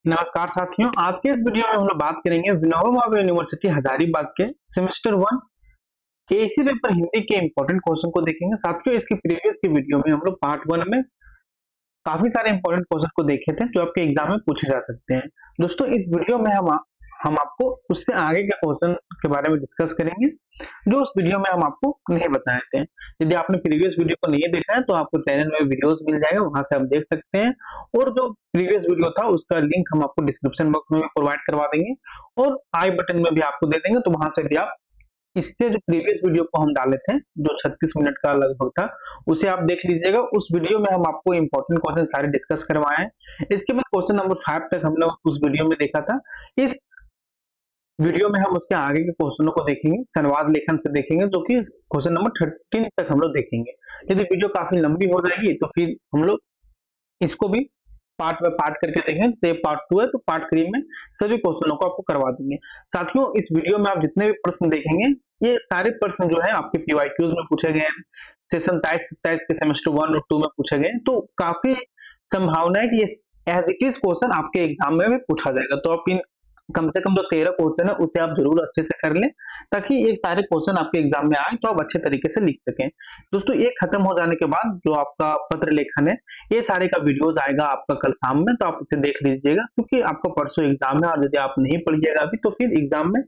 नमस्कार साथियों, आज के इस वीडियो में हम लोग बात करेंगे विनोबा भावे यूनिवर्सिटी हजारीबाग के सेमेस्टर 1 एसी पेपर हिंदी के इंपॉर्टेंट क्वेश्चन को देखेंगे। साथियों, इसकी प्रीवियस की वीडियो में हम लोग पार्ट 1 में काफी सारे इंपॉर्टेंट क्वेश्चन को देखे थे जो आपके एग्जाम में पूछे जा सकते हैं। दोस्तों, इस वीडियो में हम आपको उससे आगे के क्वेश्चन के बारे में डिस्कस करेंगे जो उस वीडियो में हम आपको नहीं बताए थे। यदि आपने प्रीवियस वीडियो को नहीं देखा है तो आपको चैनल में वीडियोस मिल जाएगा, वहां से आप देख सकते हैं। और जो प्रीवियस वीडियो था उसका लिंक हम आपको डिस्क्रिप्शन बॉक्स में भी प्रोवाइड करवा देंगे और आई बटन में भी आपको दे देंगे, तो वहां से भी आप इससे जो प्रीवियस वीडियो को हम डाले थे जो 36 मिनट का लगभग था उसे आप देख लीजिएगा। उस वीडियो में हम आपको इंपॉर्टेंट क्वेश्चन सारे डिस्कस करवाए हैं। इसके बाद क्वेश्चन नंबर 5 तक हम लोग उस वीडियो में देखा था। इस वीडियो में हम उसके आगे के क्वेश्चनों को देखेंगे, संवाद लेखन से देखेंगे, जो कि क्वेश्चन नंबर 13 तक हम लोग देखेंगे। यदि वीडियो काफी लंबी हो जाएगी तो फिर हम लोग इसको भी पार्ट बाय पार्ट करके देखेंगे। तो ये पार्ट 2 है, तो पार्ट 3 में सभी क्वेश्चनों को आपको करवा देंगे। साथियों, इस वीडियो में आप जितने भी प्रश्न देखेंगे ये सारे प्रश्न जो है आपके पीवाईक्यूज में पूछे गए हैं, सेशन 27 के सेमेस्टर 1 और 2 में पूछे गए हैं। तो काफी संभावना है कि ये एज इट इज क्वेश्चन आपके एग्जाम में भी पूछा जाएगा। तो आप इन कम से कम जो 13 क्वेश्चन है उसे आप जरूर अच्छे से कर लें ताकि ये सारे क्वेश्चन आपके एग्जाम में आए तो आप अच्छे तरीके से लिख सकें। दोस्तों, ये खत्म हो जाने के बाद जो आपका पत्र लेखन है ये सारे का वीडियोस आएगा आपका कल शाम में, तो आप उसे देख लीजिएगा क्योंकि आपका परसों एग्जाम है और यदि आप नहीं पढ़िएगा अभी तो फिर एग्जाम में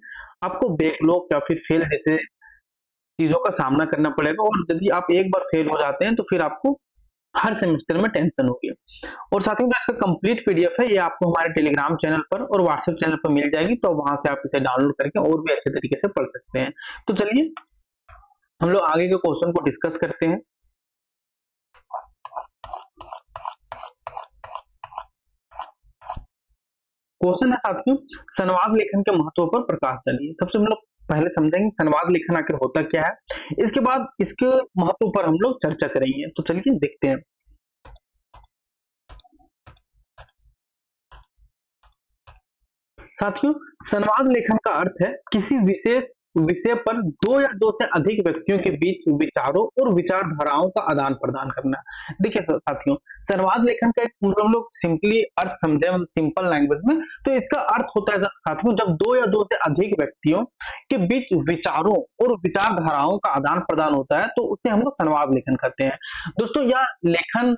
आपको बैकलॉग या फिर फेल जैसे चीजों का सामना करना पड़ेगा। और यदि आप एक बार फेल हो जाते हैं तो फिर आपको हर सेमेस्टर में टेंशन होगी। और साथ ही में इसका कंप्लीट पीडीएफ है, ये आपको हमारे टेलीग्राम चैनल पर और व्हाट्सएप चैनल पर मिल जाएगी, तो वहां से आप इसे डाउनलोड करके और भी अच्छे तरीके से पढ़ सकते हैं। तो चलिए हम लोग आगे के क्वेश्चन को डिस्कस करते हैं। क्वेश्चन है साथियों, संवाद लेखन के महत्व पर प्रकाश डालिए। सबसे हम लोग पहले समझेंगे संवाद लेखन आखिर होता क्या है, इसके बाद इसके महत्व पर हम लोग चर्चा करेंगे। तो चलिए देखते हैं। साथियों, संवाद लेखन का अर्थ है किसी विशेष विषय पर दो या दो से अधिक व्यक्तियों के बीच विचारों और विचारधाराओं का आदान प्रदान करना। देखिए साथियों, संवाद लेखन का एक हम लोग सिंपली अर्थ समझे सिंपल लैंग्वेज में, तो इसका अर्थ होता है साथियों जब दो या दो से अधिक व्यक्तियों के बीच विचारों और विचारधाराओं का आदान प्रदान होता है तो उसे हम लोग संवाद लेखन कहते हैं। दोस्तों, यह लेखन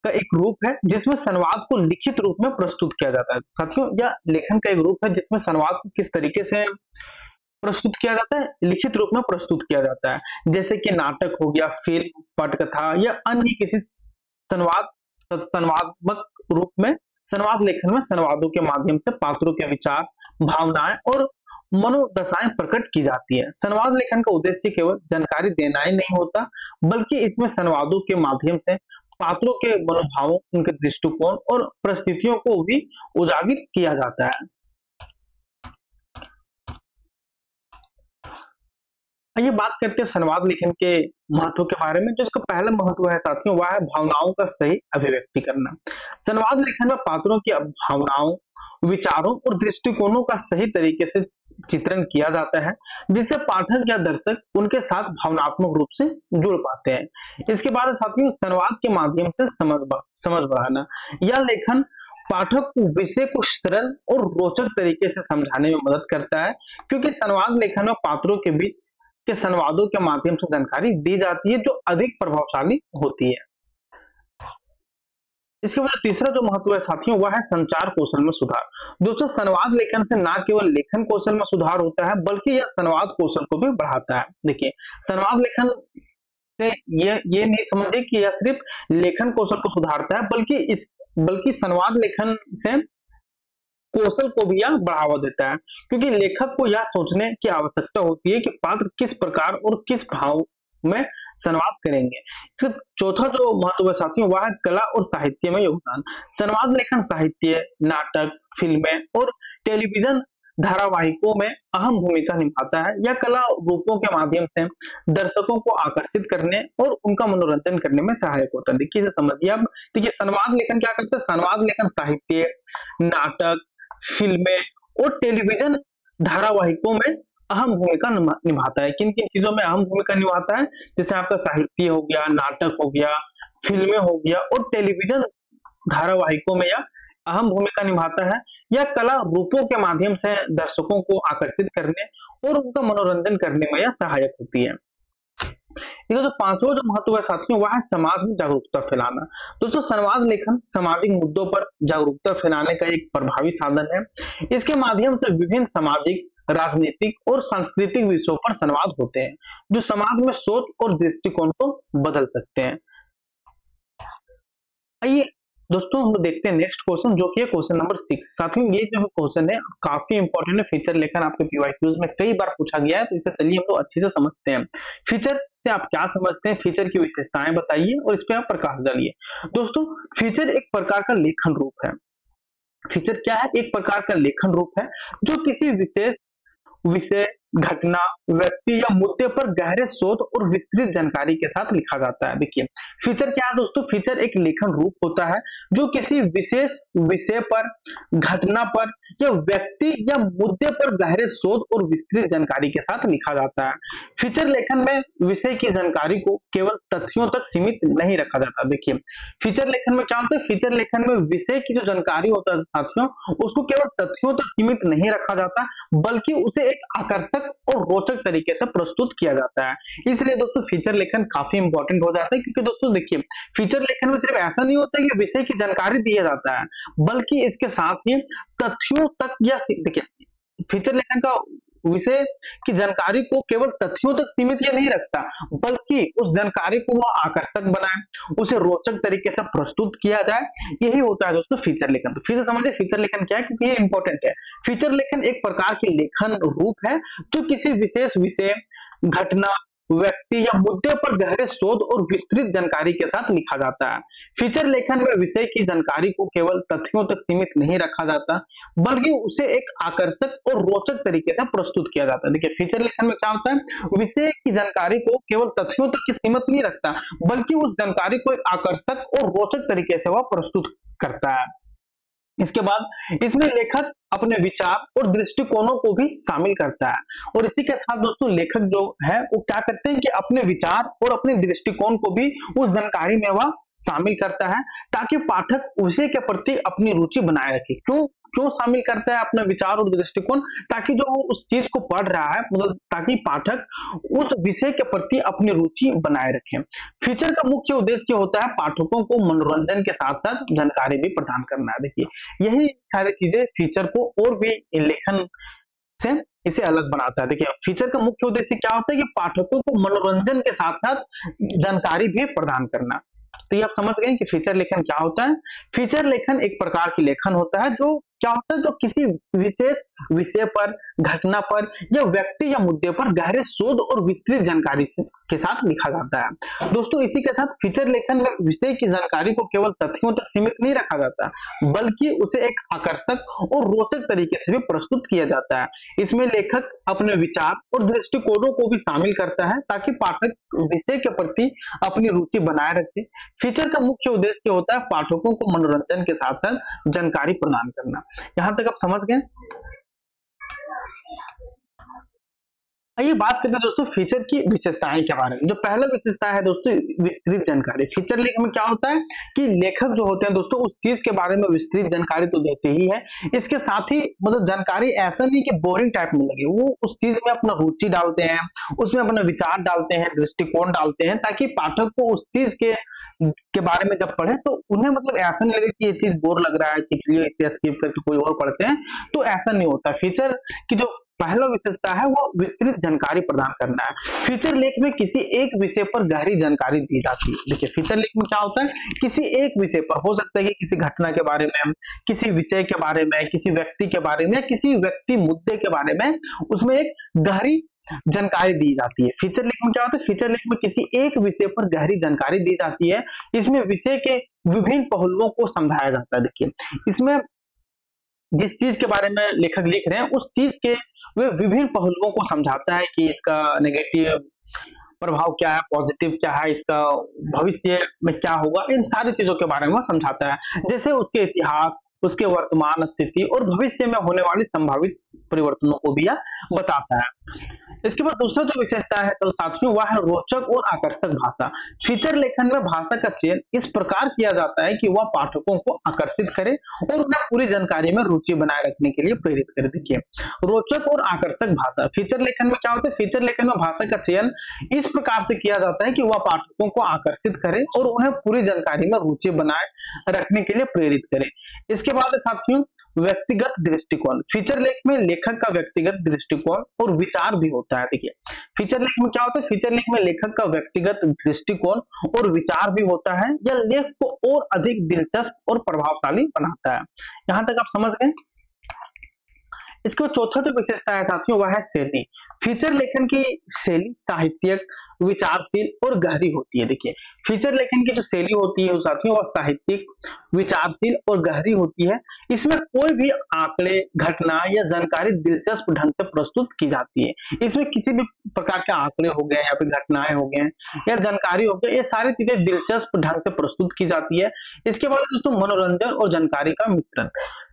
का एक रूप है जिसमें संवाद को लिखित रूप में प्रस्तुत किया जाता है। साथियों, यह लेखन का एक रूप है जिसमें संवाद को किस तरीके से प्रस्तुत किया जाता है, लिखित रूप में प्रस्तुत किया जाता है। जैसे कि नाटक हो गया, फिल्म, पटकथा या अन्य किसी संवादात्मक रूप में संवाद लेखन में संवादों के माध्यम से पात्रों के विचार, भावनाएं और मनोदशाएं प्रकट की जाती है। संवाद लेखन का उद्देश्य केवल जानकारी देना ही नहीं होता बल्कि इसमें संवादों के माध्यम से पात्रों के मनोभावों, उनके दृष्टिकोण और परिस्थितियों को भी उजागर किया जाता है। आइए बात करते हैं संवाद लेखन के महत्व के बारे में। जो इसका पहला महत्व है साथियों वह है भावनाओं का सही अभिव्यक्ति करना। संवाद लेखन में पात्रों की भावनाओं, विचारों और दृष्टिकोणों का सही तरीके से चित्रण किया जाता है जिससे पाठक या दर्शक उनके साथ भावनात्मक रूप से जुड़ पाते हैं। इसके बाद साथियों संवाद के माध्यम से समझ बढ़ाना। यह लेखन पाठक को विषय को सरल और रोचक तरीके से समझाने में मदद करता है क्योंकि संवाद लेखन में पात्रों के बीच के संवादों के माध्यम से जानकारी दी जाती है जो अधिक प्रभावशाली होती है। इसके बाद तीसरा जो महत्व है साथियों वह है संचार कौशल में सुधार। दोस्तों, संवाद लेखन से न केवल लेखन कौशल में सुधार होता है बल्कि यह संवाद कौशल को भी बढ़ाता है। देखिए, संवाद लेखन से ये नहीं समझे कि यह सिर्फ लेखन कौशल को सुधारता है बल्कि संवाद लेखन से कौशल को भी यह बढ़ावा देता है क्योंकि लेखक को यह सोचने की आवश्यकता होती है कि पात्र किस प्रकार और किस भाव में संवाद करेंगे। इसका चौथा जो महत्व है साथियों वह है कला और साहित्य में योगदान। संवाद लेखन साहित्य, नाटक, फिल्में और टेलीविजन धारावाहिकों में अहम भूमिका निभाता है। यह कला रूपों के माध्यम से दर्शकों को आकर्षित करने और उनका मनोरंजन करने में सहायक होता है। देखिए समझिए आप, देखिए संवाद लेखन क्या करता है, संवाद लेखन साहित्य, नाटक, फिल्में और टेलीविजन धारावाहिकों में अहम भूमिका निभाता है। किन किन चीजों में अहम भूमिका निभाता है, जैसे आपका साहित्य हो गया, नाटक हो गया, फिल्में हो गया और टेलीविजन धारावाहिकों में यह अहम भूमिका निभाता है। यह कला रूपों के माध्यम से दर्शकों को आकर्षित करने और उनका मनोरंजन करने में यह सहायक होती है। इसका जो पांचवा जो महत्व है साथियों, वह है समाज में जागरूकता फैलाना। दोस्तों संवाद लेखन सामाजिक मुद्दों पर जागरूकता फैलाने का एक प्रभावी साधन है। इसके माध्यम से विभिन्न सामाजिक, राजनीतिक और सांस्कृतिक विषयों पर संवाद होते हैं, जो समाज में सोच और दृष्टिकोण को बदल सकते हैं। आइए दोस्तों हम देखते हैं नेक्स्ट क्वेश्चन, जो कि है क्वेश्चन नंबर 6। साथियों ये जो क्वेश्चन है काफी इंपॉर्टेंट है। फीचर लेखन आपके पीवाईक्यूज में कई बार पूछा गया है, तो इसे चलिए हम लोग अच्छे से समझते हैं। फीचर से आप क्या समझते हैं, फीचर की विशेषताएं बताइए और इस पर आप प्रकाश डालिए। दोस्तों फीचर एक प्रकार का लेखन रूप है। फीचर क्या है? एक प्रकार का लेखन रूप है जो किसी विशेष विषय, घटना, व्यक्ति या मुद्दे पर गहरे शोध और विस्तृत जानकारी के साथ लिखा जाता है। देखिए फीचर क्या है दोस्तों, फीचर एक लेखन रूप होता है जो किसी विशेष विषय पर, घटना पर या व्यक्ति या मुद्दे पर गहरे शोध और विस्तृत जानकारी के साथ लिखा जाता है। फीचर लेखन में विषय की जानकारी को केवल तथ्यों तक सीमित नहीं रखा जाता। देखिए फीचर लेखन में क्या होता है, फीचर लेखन में विषय की जो जानकारी होता है साथियों, उसको केवल तथ्यों तक सीमित नहीं रखा जाता, बल्कि उसे एक आकर्षक और रोचक तरीके से प्रस्तुत किया जाता है। इसलिए दोस्तों फीचर लेखन काफी इंपॉर्टेंट हो जाता है, क्योंकि दोस्तों देखिए फीचर लेखन में सिर्फ ऐसा नहीं होता कि विषय की जानकारी दिया जाता है, बल्कि इसके साथ ही तथ्यों तक, या देखिए फीचर लेखन का विषय की जानकारी को केवल तथ्यों तक सीमित ये नहीं रखता, बल्कि उस जानकारी को वो आकर्षक बनाए, उसे रोचक तरीके से प्रस्तुत किया जाए। यही होता है दोस्तों फीचर लेखन। तो फिर से समझिए फीचर लेखन क्या है, क्योंकि ये इंपॉर्टेंट है। फीचर लेखन एक प्रकार की लेखन रूप है जो किसी विशेष विषय, घटना, व्यक्ति या मुद्दे पर गहरे शोध और विस्तृत जानकारी के साथ लिखा जाता है। फीचर लेखन में विषय की जानकारी को केवल तथ्यों तक सीमित नहीं रखा जाता, बल्कि उसे एक आकर्षक और रोचक तरीके से प्रस्तुत किया जाता है। देखिए फीचर लेखन में क्या होता है, विषय की जानकारी को केवल तथ्यों तक ही सीमित नहीं रखता, बल्कि उस जानकारी को एक आकर्षक और रोचक तरीके से वह प्रस्तुत करता है। इसके बाद इसमें लेखक अपने विचार और दृष्टिकोणों को भी शामिल करता है, और इसी के साथ दोस्तों लेखक जो है वो क्या करते हैं कि अपने विचार और अपने दृष्टिकोण को भी उस जानकारी में वह शामिल करता है, ताकि पाठक विषय के प्रति अपनी रुचि बनाए रखे। क्यों शामिल करता है अपना विचार और दृष्टिकोण? ताकि जो वो उस चीज को पढ़ रहा है, मतलब ताकि पाठक उस विषय के प्रति अपनी रुचि बनाए रखे। फीचर का मुख्य उद्देश्य होता है पाठकों को मनोरंजन के साथ साथ जानकारी भी प्रदान करना है। देखिए यही सारी चीजें फीचर को और भी लेखन से इसे अलग बनाता है। देखिए फीचर का मुख्य उद्देश्य क्या होता है कि पाठकों को मनोरंजन के साथ साथ जानकारी भी प्रदान करना। तो ये आप समझ गए कि फीचर लेखन क्या होता है। फीचर लेखन एक प्रकार की लेखन होता है जो क्या होता है, जो किसी विशेष विषय पर, घटना पर या व्यक्ति या मुद्दे पर गहरे शोध और विस्तृत जानकारी के साथ लिखा जाता है। दोस्तों इसी के साथ फीचर लेखन में विषय की जानकारी को केवल तथ्यों तक सीमित नहीं रखा जाता, बल्कि उसे एक आकर्षक और रोचक तरीके से भी प्रस्तुत किया जाता है। इसमें लेखक अपने विचार और दृष्टिकोणों को भी शामिल करता है, ताकि पाठक विषय के प्रति अपनी रुचि बनाए रखे। फीचर का मुख्य उद्देश्य होता है पाठकों को मनोरंजन के साथ साथ जानकारी प्रदान करना। यहां तक आप समझ गए। आइए बात करते हैं दोस्तों फीचर की विशेषताएं के बारे में। जो पहला विशेषता है दोस्तों विस्तृत जानकारी। फीचर लेखन में क्या होता है कि लेखक जो होते हैं दोस्तों उस चीज के बारे में विस्तृत जानकारी तो देते ही है, इसके साथ ही मतलब जानकारी ऐसा नहीं कि बोरिंग टाइप में लगे, वो उस चीज में अपना रुचि डालते हैं, उसमें अपना विचार डालते हैं, दृष्टिकोण डालते हैं, ताकि पाठक को उस चीज के बारे में जब पढ़े तो उन्हें मतलब ऐसा नहीं लगे कि ये चीज बोर लग रहा है कि इसलिए इसे स्किप करके कोई और पढ़ते हैं, तो ऐसा नहीं होता। फीचर की जो पहला विशेषता है वो विस्तृत जानकारी प्रदान करना है। फीचर लेख में किसी एक विषय पर गहरी जानकारी दी जाती है। देखिए फीचर लेख में क्या होता है, किसी एक विषय पर, हो सकता है कि किसी घटना के बारे में, किसी विषय के बारे में, किसी व्यक्ति के बारे में, किसी व्यक्ति मुद्दे के बारे में उसमें एक गहरी जानकारी दी जाती है। फीचर लेख में क्या होता है, फीचर लेख में किसी एक विषय पर गहरी जानकारी दी जाती है। इसमें विषय के विभिन्न पहलुओं को समझाया जाता है। देखिए इसमें जिस चीज के बारे में लेखक लिख रहे हैं उस चीज के वे विभिन्न पहलुओं को समझाता है कि इसका नेगेटिव प्रभाव क्या है, पॉजिटिव क्या है, इसका भविष्य में क्या होगा, इन सारी चीजों के बारे में समझाता है। जैसे उसके इतिहास, उसके वर्तमान स्थिति और भविष्य में होने वाली संभावित परिवर्तनों को भी यह बताता है। इसके बाद दूसरा जो विशेषता है तो साथियों वह है रोचक और आकर्षक भाषा। फीचर लेखन में भाषा का चयन इस प्रकार किया जाता है कि वह पाठकों को आकर्षित करे और उन्हें पूरी जानकारी में रुचि बनाए रखने के लिए प्रेरित करे। देखिए, रोचक और आकर्षक भाषा, फीचर लेखन में क्या होता है, फीचर लेखन में भाषा का चयन इस प्रकार से किया जाता है कि वह पाठकों को आकर्षित करे और उन्हें पूरी जानकारी में रुचि बनाए रखने के लिए प्रेरित करे। इसके बाद साथियों व्यक्तिगत दृष्टिकोण, फीचर लेख में लेखक का व्यक्तिगत दृष्टिकोण और विचार भी होता है। देखिए, फीचर लेख में क्या होता है, फीचर लेख में लेखक का व्यक्तिगत दृष्टिकोण और विचार भी होता है। यह लेख को और अधिक दिलचस्प और प्रभावशाली बनाता है। यहां तक आप समझ गए। इसके बाद चौथा जो विशेषता है साथियों वह है शैली। फीचर लेखन की शैली साहित्यिक, विचारशील और गहरी होती है। देखिए, फीचर लेखन की जो शैली होती है साथियों वह साहित्यिक, विचारशील और गहरी होती है। इसमें कोई भी आंकड़े, घटना या जानकारी दिलचस्प ढंग से प्रस्तुत की जाती है। इसमें किसी भी प्रकार के आंकड़े हो गए या फिर घटनाएं हो गए या जानकारी हो गई, ये सारी चीजें दिलचस्प ढंग से प्रस्तुत की जाती है। इसके बाद दोस्तों मनोरंजन और जानकारी का मिश्रण।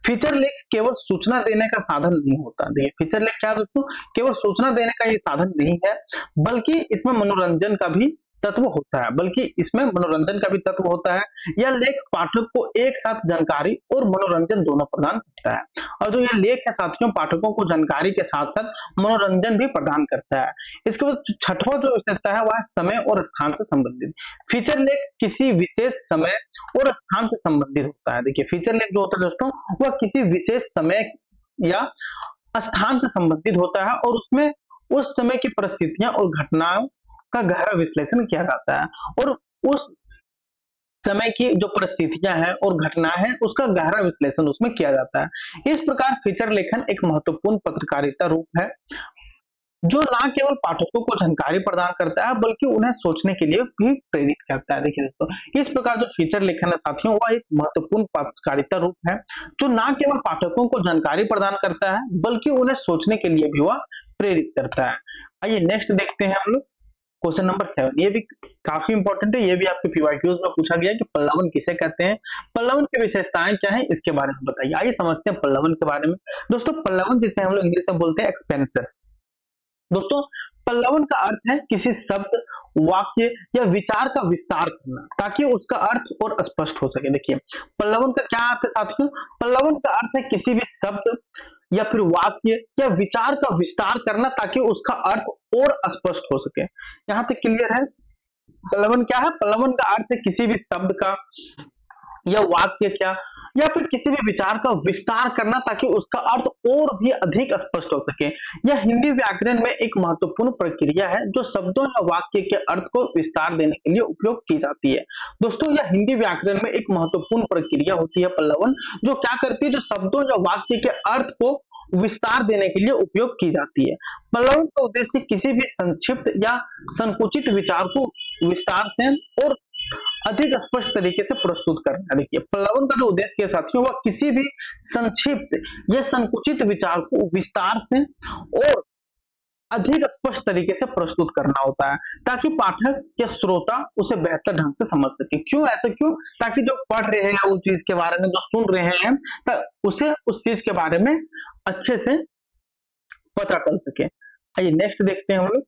फीचर लेख केवल सूचना देने का साधन नहीं होता। देखिए, फीचर लेख क्या दोस्तों, केवल सूचना देने का ये साधन नहीं है, बल्कि इसमें मनोरंजन का भी तत्व होता है, यह लेख पाठक को एक साथ जानकारी और मनोरंजन दोनों प्रदान करता है। और जो यह लेख है साथियों पाठकों को जानकारी के साथ साथ मनोरंजन भी प्रदान करता है। इसके बाद छठवां जो विशेषता है वह समय और स्थान से संबंधित। फीचर लेख किसी विशेष समय और स्थान से संबंधित होता है। देखिए, फीचर लेख जो होता है दोस्तों वह किसी विशेष समय या स्थान से संबंधित होता है और उसमें उस समय की परिस्थितियां और घटनाओं का गहरा विश्लेषण किया जाता है और उस समय की जो परिस्थितियां हैं और घटना है उसका गहरा विश्लेषण उसमें किया जाता है। इस प्रकार फीचर लेखन एक महत्वपूर्ण पत्रकारिता रूप है जो न केवल पाठकों को जानकारी प्रदान करता है बल्कि उन्हें सोचने के लिए भी प्रेरित करता है। देखिए दोस्तों, इस प्रकार जो फीचर लेखन है साथियों वह एक महत्वपूर्ण पत्रकारिता रूप है जो न केवल पाठकों को जानकारी प्रदान करता है बल्कि उन्हें सोचने के लिए भी वह प्रेरित करता है। आइए नेक्स्ट देखते हैं हम लोग क्वेश्चन नंबर 7। ये भी काफी इंपॉर्टेंट है, ये भी आपके पीवाईक्यूज में पूछा गया है कि पल्लवन किसे कहते हैं, पल्लवन की विशेषताएं क्या है, इसके बारे में बताइए। आइए समझते हैं पल्लवन के बारे में। दोस्तों, पल्लवन जिसे हम लोग इंग्लिश में बोलते हैं एक्सपेंशन। दोस्तों, पल्लवन का अर्थ है किसी शब्द, वाक्य या विचार का विस्तार करना ताकि उसका अर्थ और स्पष्ट हो सके। देखिए, पल्लवन का क्या अर्थ है साथियों, पल्लवन का अर्थ है किसी भी शब्द या फिर वाक्य या विचार का विस्तार करना ताकि उसका अर्थ और स्पष्ट हो सके। यहां तक क्लियर है। पल्लवन क्या है, पल्लवन का अर्थ है किसी भी शब्द का या वाक्य क्या या फिर किसी भी विचार का विस्तार करना ताकि उसका अर्थ और भी अधिक स्पष्ट हो सके। यह हिंदी व्याकरण में एक महत्वपूर्ण प्रक्रिया है जो शब्दों या वाक्य के अर्थ को विस्तार देने के लिए उपयोग की जाती है। दोस्तों, यह हिंदी व्याकरण में एक महत्वपूर्ण प्रक्रिया होती है पल्लवन, जो क्या करती है, जो शब्दों या वाक्य के अर्थ को विस्तार देने के लिए उपयोग की जाती है। पल्लवन का उद्देश्य किसी भी संक्षिप्त या संकुचित विचार को विस्तार से और अधिक स्पष्ट तरीके से प्रस्तुत करना। देखिए, पल्लवन का जो उद्देश्य है साथियों वह किसी भी संक्षिप्त या संकुचित विचार को विस्तार से और अधिक स्पष्ट तरीके से प्रस्तुत करना होता है ताकि पाठक या श्रोता उसे बेहतर ढंग से समझ सके। क्यों ऐसा, क्यों, ताकि जो पढ़ रहे हैं उस चीज के बारे में, जो सुन रहे हैं उसे उस चीज के बारे में अच्छे से पता चल सके। आइए नेक्स्ट देखते हैं हम लोग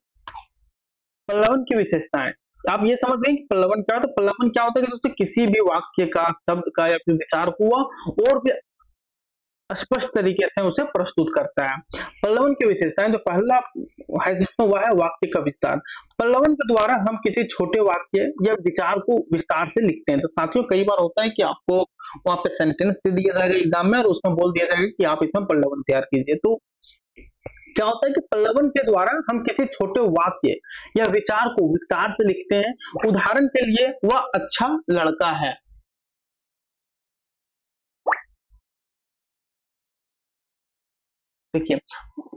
पल्लवन की विशेषताएं। आप ये समझ गए कि पल्लवन क्या होता है। पल्लवन क्या होता है कि दोस्तों किसी भी वाक्य का, शब्द का या फिर विचार को और भी स्पष्ट तरीके से उसे प्रस्तुत करता है। पल्लवन की विशेषताएं जो पहला है दोस्तों वह है वाक्य का विस्तार। पल्लवन के द्वारा हम किसी छोटे वाक्य या विचार को विस्तार से लिखते हैं। तो साथियों कई बार होता है कि आपको वहां पे सेंटेंस दे दिया जाएगा एग्जाम में और उसमें बोल दिया जाएगा कि आप इसमें पल्लवन तैयार कीजिए। तो क्या होता है कि पल्लवन के द्वारा हम किसी छोटे वाक्य या विचार को विस्तार से लिखते हैं। उदाहरण के लिए, वह अच्छा लड़का है। देखिए,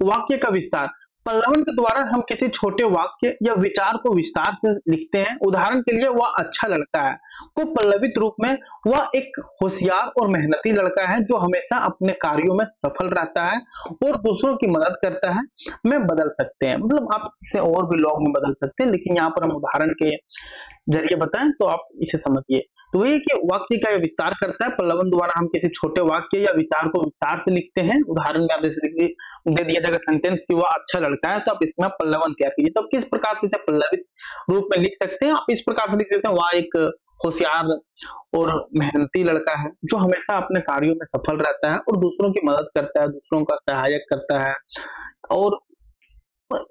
वाक्य का विस्तार, पल्लवन के द्वारा हम किसी छोटे वाक्य या विचार को विस्तार से लिखते हैं। उदाहरण के लिए, वह अच्छा लड़का है को पल्लवित रूप में वह एक होशियार और मेहनती लड़का है जो हमेशा अपने कार्यों में सफल रहता है और दूसरों की मदद करता है में बदल सकते हैं। मतलब आप इसे और भी लॉग में बदल सकते हैं, लेकिन यहाँ पर हम उदाहरण के जरिए बताएं तो आप इसे समझिए। तो ये कि वाक्य का विस्तार करता है। पल्लवन द्वारा हम किसी छोटे वाक्य या विचार को विस्तार से लिखते हैं। उदाहरण में आप जैसे दे दिया जाएगा सेंटेंस कि वह अच्छा लड़का है, तो आप इसमें पल्लवन तैयार कीजिए। तो किस प्रकार से इसे पल्लवित रूप में लिख सकते हैं, आप इस प्रकार से लिख सकते हैं, वह एक होशियार और मेहनती लड़का है जो हमेशा अपने कार्यों में सफल रहता है और दूसरों की मदद करता है, दूसरों का सहायक करता है, और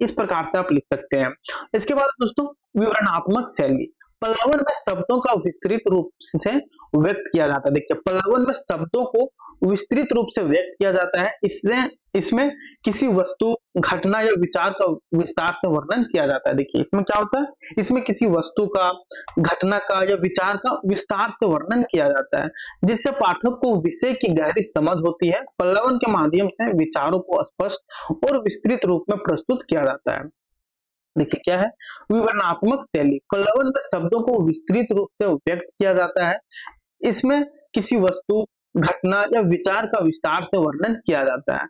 इस प्रकार से आप लिख सकते हैं। इसके बाद दोस्तों विवरणात्मक शैली, पल्लवन में शब्दों का विस्तृत रूप से व्यक्त किया जाता है। देखिए पल्लवन में शब्दों को विस्तृत रूप से व्यक्त किया जाता है। इससे इसमें किसी वस्तु, घटना या विचार का विस्तार से वर्णन किया जाता है। देखिए इसमें क्या होता है, इसमें किसी वस्तु का, घटना का या विचार का विस्तार से वर्णन किया जाता है, जिससे पाठक को विषय की गहरी समझ होती है। पल्लवन के माध्यम से विचारों को स्पष्ट और विस्तृत रूप में प्रस्तुत किया जाता है। देखिए क्या है, विवरणात्मक शैली, पल्लवन में शब्दों को विस्तृत रूप से व्यक्त किया जाता है। इसमें किसी वस्तु, घटना या विचार का विस्तार से वर्णन किया जाता है,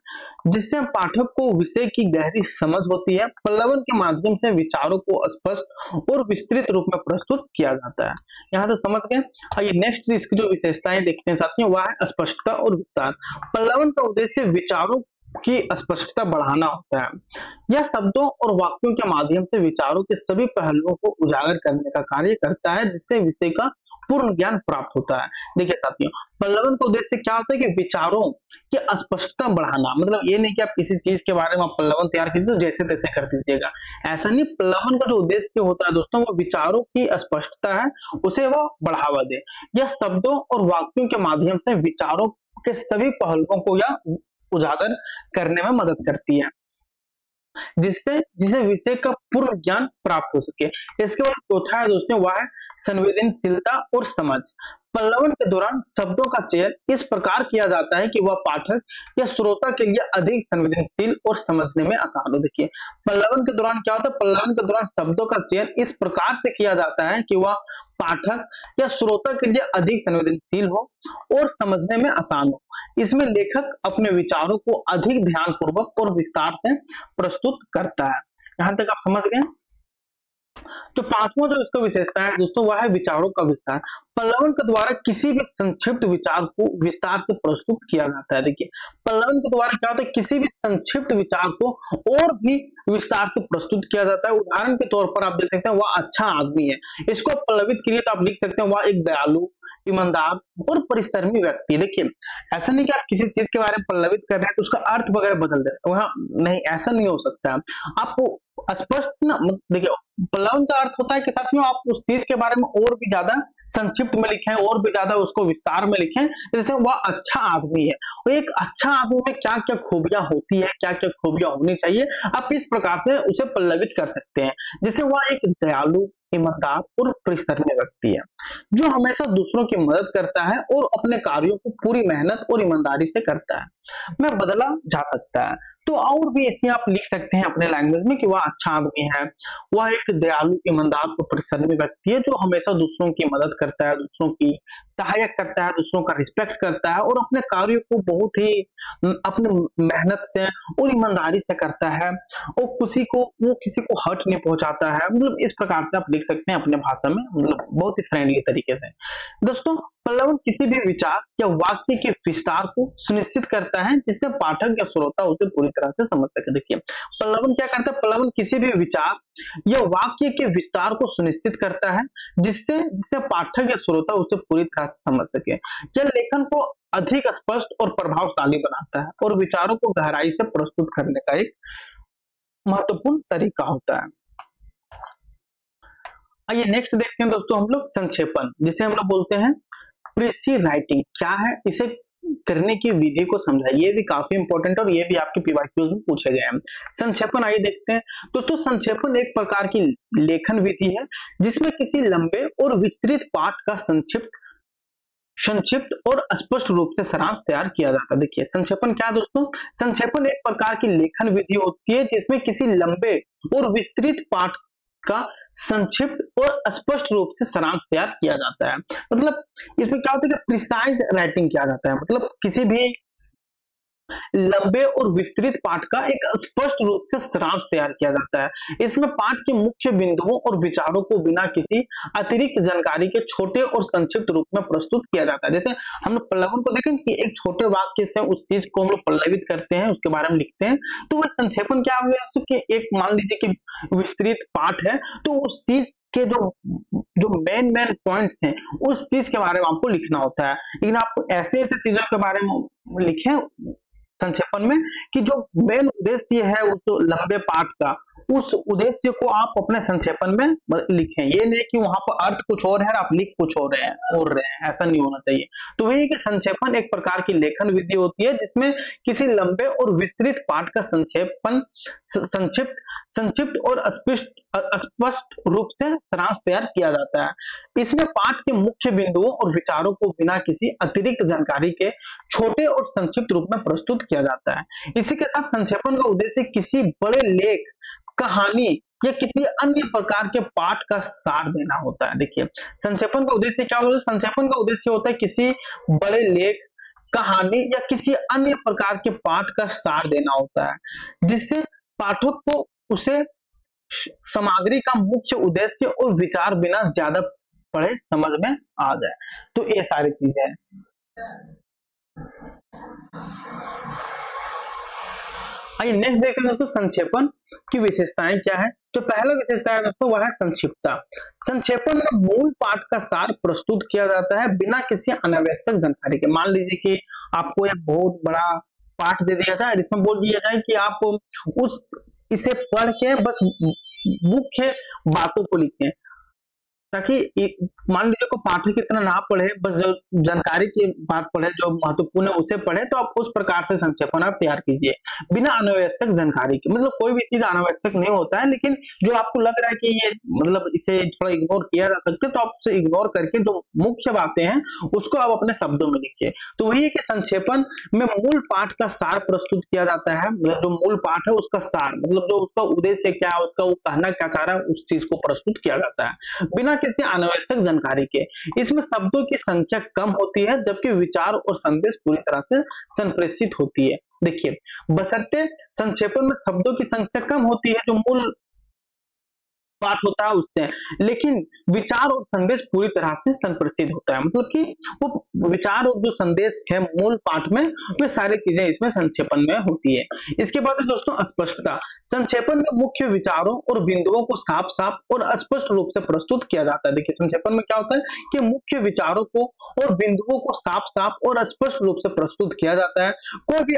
जिससे पाठक को विषय की गहरी समझ होती है। पल्लवन के माध्यम से विचारों को स्पष्ट और विस्तृत रूप में प्रस्तुत किया जाता है। यहाँ तो समझ गए। आइए नेक्स्ट इसकी जो विशेषताएं देखते हैं साथियों, वह है स्पष्टता और विस्तार। पल्लवन का उद्देश्य विचारों की स्पष्टता बढ़ाना होता है। यह शब्दों और वाक्यों के माध्यम से विचारों के सभी पहलुओं को उजागर करने का कार्य करता है, जिससे विषय का पूर्ण ज्ञान प्राप्त होता है। देखिए साथियों, पल्लवन का उद्देश्य क्या होता है कि विचारों की स्पष्टता बढ़ाना। मतलब ये नहीं कि आप किसी चीज के बारे में आप पल्लवन तैयार कीजिए तो जैसे तैसे कर दीजिएगा, ऐसा नहीं। पल्लवन का जो उद्देश्य होता है दोस्तों, वो विचारों की स्पष्टता है, उसे वो बढ़ावा दे। यह शब्दों और वाक्यों के माध्यम से विचारों के सभी पहलुओं को या उजागर करने में मदद करती है, जिसे विषय का पूर्ण ज्ञान प्राप्त हो सके। इसके बाद चौथा है दोस्तों, वह है संवेदनशीलता और समझ। पल्लवन के दौरान शब्दों का चयन इस प्रकार किया जाता है कि वह पाठक या श्रोता के लिए अधिक संवेदनशील और समझने में आसान हो। देखिए पल्लवन के दौरान क्या होता है, पल्लवन के दौरान शब्दों का चयन इस प्रकार से किया जाता है कि वह पाठक या श्रोता के लिए अधिक संवेदनशील हो और समझने में आसान हो। इसमें लेखक अपने विचारों को अधिक ध्यानपूर्वक और विस्तार से प्रस्तुत करता है। यहां तक आप समझ गए। तो पांचवा जो इसका विशेषता है दोस्तों, वह है विचारों का विस्तार। पल्लवन के द्वारा किसी भी संक्षिप्त विचार को विस्तार से प्रस्तुत किया जाता है। देखिए पल्लवन के द्वारा क्या होता है, किसी भी संक्षिप्त विचार को और भी विस्तार से प्रस्तुत किया जाता है। उदाहरण के तौर पर आप देख सकते हैं, वह अच्छा आदमी है, इसको पल्लवित के लिए तो आप लिख सकते हैं, वह एक दयालु, ईमानदार और परिश्रमी व्यक्ति। देखिए ऐसा नहीं कि आप किसी चीज के बारे में पल्लवित कर रहे हैं तो उसका अर्थ वगैरह बदल दे, वहां नहीं, ऐसा नहीं हो सकता। आपको स्पष्ट ना, देखिए पल्लवन का अर्थ होता है कि साथियों आप उस चीज के बारे में और भी ज्यादा संक्षिप्त में लिखें, और भी ज्यादा उसको विस्तार में लिखें, जैसे वह अच्छा आदमी है। और एक अच्छा आदमी में क्या क्या खूबियां होती है, क्या क्या खूबियां होनी चाहिए, आप इस प्रकार से उसे पल्लवित कर सकते हैं। जैसे वह एक दयालु, ईमानदार और परिश्रमी व्यक्ति है, जो हमेशा दूसरों की मदद करता है और अपने कार्यों को पूरी मेहनत और ईमानदारी से करता है, में बदला जा सकता है। तो और भी ऐसे आप लिख सकते हैं अपने लैंग्वेज में कि वह अच्छा आदमी है, वह एक दयालु, ईमानदार और परिश्रमी व्यक्ति है, जो हमेशा दूसरों की मदद करता है, दूसरों की सहायक करता है, दूसरों का रिस्पेक्ट करता है और अपने कार्यों को बहुत ही अपने मेहनत से और ईमानदारी से करता है, और वो किसी को हर्ट नहीं पहुंचाता है। मतलब इस प्रकार से आप लिख सकते हैं अपने भाषा में, मतलब बहुत ही फ्रेंडली तरीके से। दोस्तों पल्लवन किसी भी विचार या वाक्य के विस्तार को सुनिश्चित करता है, जिससे पाठक या श्रोता उसे पूरी तरह से समझ सके। देखिए पल्लवन क्या करता है, पल्लवन किसी भी विचार या वाक्य के विस्तार को सुनिश्चित करता है, जिससे पाठक या श्रोता उसे पूरी तरह से समझ सके। यह लेखन को अधिक स्पष्ट और प्रभावशाली बनाता है और विचारों को गहराई से प्रस्तुत करने का एक महत्वपूर्ण तरीका होता है। आइए नेक्स्ट देखते हैं दोस्तों हम लोग संक्षेपण, जिसे हम लोग बोलते हैं प्रीसी राइटिंग। क्या है, इसे करने की विधि को समझाइए, ये भी काफी इंपॉर्टेंट और ये भी आपके पीवाईक्यूज में पूछे गए हैं। संक्षेपण आइए देखते हैं दोस्तों। संक्षेपण एक प्रकार की लेखन विधि है जिसमें किसी लंबे और विस्तृत पाठ का संक्षिप्त और स्पष्ट रूप से सारांश तैयार किया जाता है। देखिए संक्षेपण क्या है दोस्तों, संक्षेपण एक प्रकार की लेखन विधि होती है जिसमें किसी लंबे और विस्तृत पाठ का संक्षिप्त और स्पष्ट रूप से सारांश तैयार किया जाता है। मतलब इसमें क्या होता है कि प्रिसाइज राइटिंग किया जाता है, मतलब किसी भी लंबे और विस्तृत पाठ का एक स्पष्ट रूप से सारांश तैयार किया जाता है। इसमें पाठ के मुख्य बिंदुओं और विचारों को बिना किसी अतिरिक्त जानकारी के छोटे और संक्षिप्त रूप में प्रस्तुत किया जाता है। जैसे हम लोग पल्लवन को देखें कि एक छोटे वाक्य से उस चीज को हम लोग पल्लवित करते हैं, उसके बारे में लिखते हैं, तो वह संक्षेपण क्या हो गया कि एक मान लीजिए कि विस्तृत पाठ है, तो उस चीज के जो जो मेन मेन पॉइंट्स हैं उस चीज के बारे में आपको लिखना होता है। लेकिन आप ऐसे ऐसे चीजों के बारे में लिखें संक्षेपण में कि जो मेन उद्देश्य है उस लंबे पाठ का, उस उद्देश्य को आप अपने संक्षेपण में लिखें। ये नहीं कि वहां पर अर्थ कुछ और है आप लिख कुछ और रहे हैं, ऐसा नहीं होना चाहिए। तो वही कि संक्षेपण एक प्रकार की लेखन विधि होती है जिसमें किसी लंबे और विस्तृत पाठ का संक्षेपण संक्षिप्त और स्पष्ट रूप से सारांश तैयार किया जाता है। इसमें पाठ के मुख्य बिंदुओं और विचारों को बिना किसी अतिरिक्त जानकारी के छोटे और संक्षिप्त रूप में प्रस्तुत किया जाता है। इसी के साथ संक्षेपण का उद्देश्य किसी बड़े लेख, कहानी या किसी अन्य प्रकार के पाठ का सार देना होता है। देखिए संक्षेपण का उद्देश्य क्या होता है? संक्षेपण का उद्देश्य होता है किसी बड़े लेख, कहानी या किसी अन्य प्रकार के पाठ का सार देना होता है जिससे पाठक को उसे सामग्री का मुख्य उद्देश्य और विचार बिना ज्यादा पढ़े समझ में आ जाए। तो ये सारी चीजें हैं। आइए नेक्स्ट देखते हैं दोस्तों संक्षेपण की विशेषताएं क्या है। जो पहला विशेषता है दोस्तों वह है संक्षिप्तता। संक्षेपण में मूल पाठ का सार प्रस्तुत किया जाता है बिना किसी अनावश्यक जानकारी के। मान लीजिए कि आपको एक बहुत बड़ा पाठ दे दिया जाए, इसमें बोल दिया जाए कि आप इसे पढ़ के बस मुख्य बातों को लिखें, ताकि मान लीजिए को पाठक इतना ना पढ़े, बस जो जानकारी की बात पढ़े, जो महत्वपूर्ण है उसे पढ़े, तो आप उस प्रकार से संक्षेपण आप तैयार कीजिए बिना अनावश्यक जानकारी के। मतलब कोई भी चीज अनावश्यक नहीं होता है, लेकिन जो आपको लग रहा है कि ये मतलब इसे थोड़ा इग्नोर किया जा सकता है, तो आप उसे इग्नोर करके जो मुख्य बातें हैं उसको आप अपने शब्दों में लिखिए। तो वही है कि संक्षेपण में मूल पाठ का सार प्रस्तुत किया जाता है। मतलब जो मूल पाठ है उसका सार, मतलब जो उसका उद्देश्य क्या है, उसका वो कहना क्या चाह रहा है, उस चीज को प्रस्तुत किया जाता है बिना किसी अनावश्यक जानकारी के। इसमें शब्दों की संख्या कम होती है जबकि विचार और संदेश पूरी तरह से संप्रेषित होती है। देखिए बशर्ते संक्षेपण में शब्दों की संख्या कम होती है जो मूल पाठ होता है उससे, लेकिन विचार और संदेश पूरी तरह से संप्रेषित होता है। मतलब कि वो विचार और जो संदेश है मूल पाठ में, वे सारी चीजें इसमें संक्षेपण में होती है। इसके बाद है दोस्तों स्पष्टता। संक्षेपण में मुख्य विचारों और बिंदुओं को साफ साफ और स्पष्ट रूप से प्रस्तुत किया जाता है। देखिए संक्षेपण में क्या होता है कि मुख्य विचारों को और बिंदुओं को साफ साफ और स्पष्ट रूप से प्रस्तुत किया जाता है, कोई भी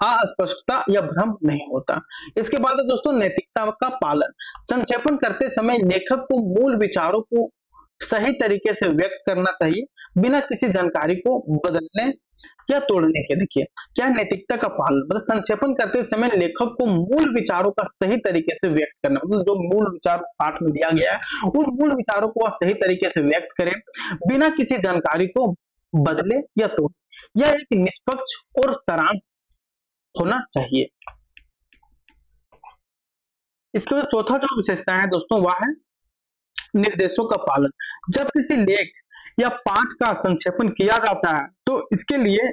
अस्पष्टता या भ्रम नहीं होता। इसके बाद दोस्तों नैतिकता का पालन। संक्षेपण करते समय लेखक को मूल विचारों को सही तरीके से व्यक्त करना चाहिए बिना किसी जानकारी को बदलने या तोड़ने के। देखिए क्या नैतिकता का पालन, मतलब संक्षेपण करते समय लेखक को मूल विचारों का सही तरीके से व्यक्त करना, मतलब जो मूल विचार पाठ में दिया गया है उन मूल विचारों को वह सही तरीके से व्यक्त करें बिना किसी जानकारी को बदले या तोड़े। यह एक निष्पक्ष और सारांश होना चाहिए। इसके बाद चौथा जो विशेषता है दोस्तों वह है निर्देशों का पालन। जब किसी लेख या पाठ का संक्षेपण किया जाता है तो इसके लिए